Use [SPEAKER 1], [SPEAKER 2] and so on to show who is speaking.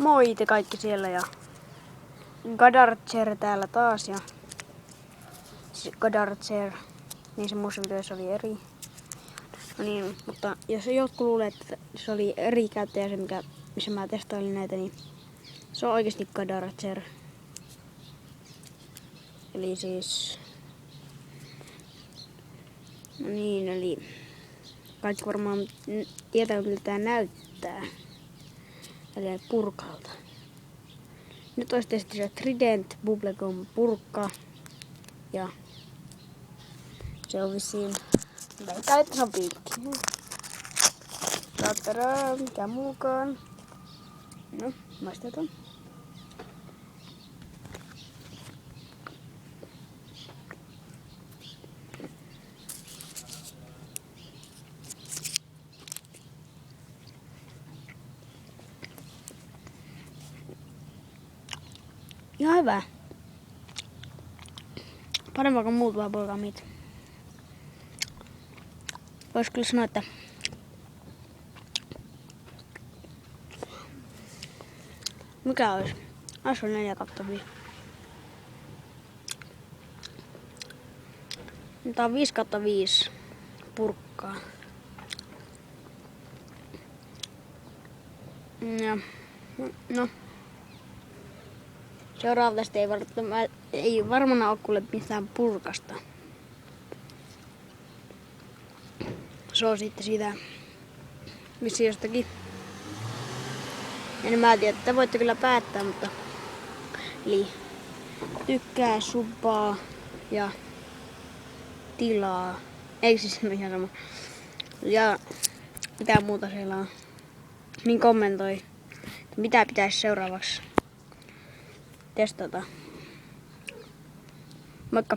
[SPEAKER 1] Moi te kaikki siellä ja Gadarcher täällä taas ja Gadarcher, niin se muussa videossa oli eri. No niin, mutta jos jotkut luulee, että se oli eri käyttäjä se missä mä testailin näitä, niin se on oikeasti Gadarcher. Eli siis... No niin, eli kaikki varmaan tietää miltä tää näyttää. Eli purkalta. Nyt olisi tietysti se Trident Bubblegum purkka. Ja se on vissiin... Veikkaan, että se on piikki. Tattaraa, mikä muukaan. No, maistetaan. Ihan hyvä. Parempaa kuin muut bubblegumit. Vois kyllä sanoa, että mikä olisi? Olisi 4/5. Tää on 5/5 purkkaa. Ja, no. Seuraava tästä ei varmana ole kuule mitään purkasta. Se on sitten siitä vissiin jostakin. En mä tiedä, että voitte kyllä päättää, mutta eli tykkää, subbaa ja tilaa. Ei siis ihan sama. Ja mitä muuta siellä on. Niin kommentoi, että mitä pitäisi seuraavaksi testata. Moikka!